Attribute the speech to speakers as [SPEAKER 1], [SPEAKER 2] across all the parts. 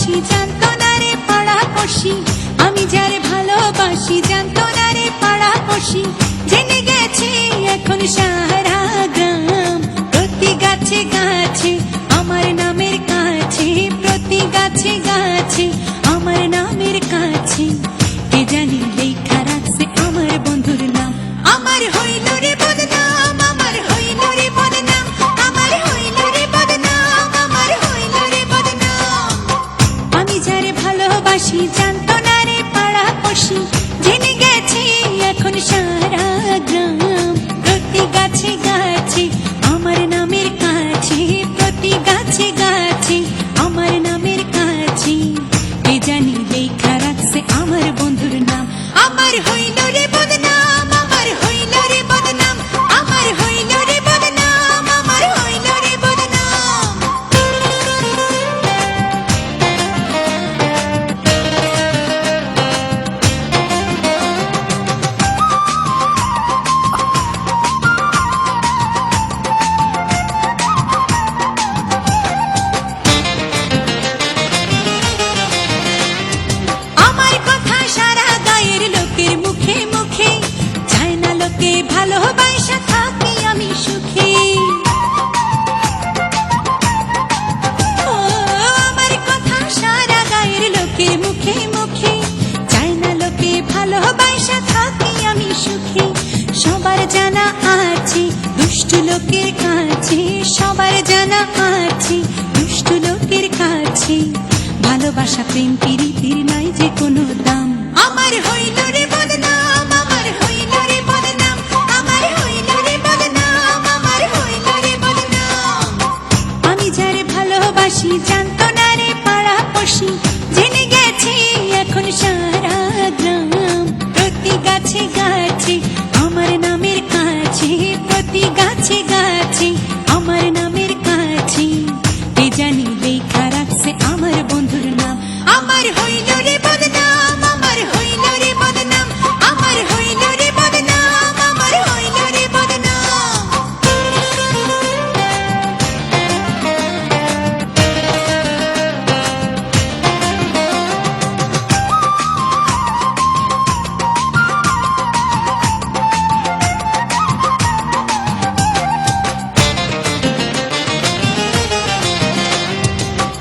[SPEAKER 1] ভালোবাসি জানতো না রে পাড়াপড়শি, আমি যারে ভালোবাসি জানতো না রে পাড়াপড়শি, জেনে গেছে এখন সারা গ্রাম। প্রতি গাছে গাছে আমার নামের কাছে, প্রতি গাছে গাছে আমার নামের কাছে, কে জানি লেখা রাখছে আমার বন্ধুর নাম। আমার হইল রে বদনাম, আমার হইল রে বদনাম, আমার হইল রে বদনাম, আমার হইল রে বদনাম। আমি যারে ভালোবাসি জানতো না রে পাড়াপড়শি, জেনে গেছে এখন সারা গ্রাম। প্রতি গাছে গাছে আমার নামের কাছে, প্রতি গাছে গাছে আমার নামের কাছে, কে জানি লেখা রাখছে আমার বন্ধুর নাম। আমার হইল রে বদনাম, আমার হইল রে বদনাম, আমার হইল রে বদনাম, আমার হইল রে বদনাম। আমার কথা সারা গায়ের লোকের মুখে মুখে, চায় না লোকে ভালোবাসা থাকি আমি সুখে। ও আমার কথা সারা গায়ের লোকের মুখে মুখে, চায় না লোকে ভালোবাসা থাকি আমি সুখে। সবার জানা আছে দুষ্ট লোকের কাছে, সবার জানা আছে দুষ্ট লোকের কাছে, ভালোবাসা প্রেম প্রীতির নাই যে কোনো দাম। আমার হইল রে বদনাম, আমার হইল রে বদনাম, আমার হইল রে বদনাম, আমার হইল রে বদনাম। আমি যারে ভালোবাসি জানতো না রে পাড়াপড়শি, জেনে গেছে এখন সারা গ্রাম। প্রতি গাছে গাছে আমার নামের কাছে, প্রতি গাছে গাছে আমার নামের কাছে, কে জানি লেখা রাখছে আমার বন্ধুর নাম। আমার হইল রে বদনাম, আমার হইল রে বদনাম, আমার হইল রে বদনাম, আমার হইল রে বদনাম।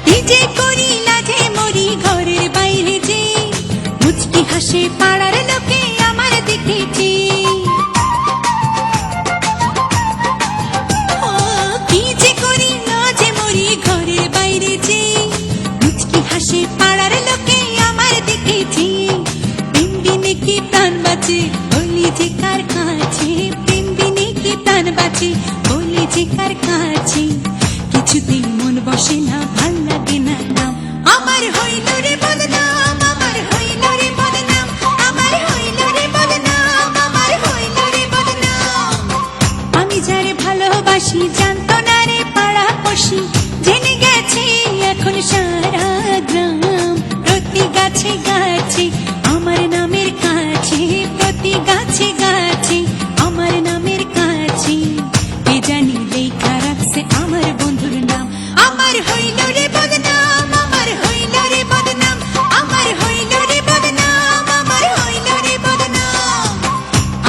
[SPEAKER 1] কি যে করি লাজে মরি ঘরের বাইরে যে, মুচকি হাসে পাড়ার লোকে আমার দেখেছি। ও কি যে করি লাজে মরি ঘরের বাইরে যে, মুচকি হাসে পাড়ার লোকে আমার দেখেছি। প্রেম বিনে কি প্রাণ বাঁচে বলি যে কার কাছে, প্রেম বিনে কি প্রাণ বাঁচে বলি যে কার কাছে, কিছুতেই মন বসে না ভাল লাগে না নাম। আমার হইল রে বদনাম, আমার হইল রে বদনাম, আমার হইল রে বদনাম, আমার হইল রে বদনাম। আমি যারে ভালোবাসি জানতো না রে পাড়াপড়শি, জেনে গেছে এখন সারা গ্রাম। প্রতি গাছে গাছে আমার নামের কাছে, প্রতি গাছে গাছে আমার নামের কাছে, কে জানি লেখা রাখছে আমার বন্ধুর নাম। আমার হইল রে বদনাম, আমার হইল রে বদনাম, আমার হইল রে বদনাম, আমার হইল রে বদনাম।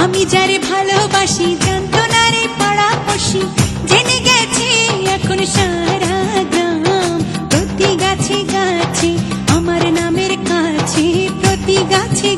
[SPEAKER 1] আমি যারে ভালোবাসি জানতো না রে পাড়াপড়শি, জেনে গেছে এখন সারা গ্রাম। প্রতি গাছে গাছে আমার নামের কাছে, প্রতি গাছে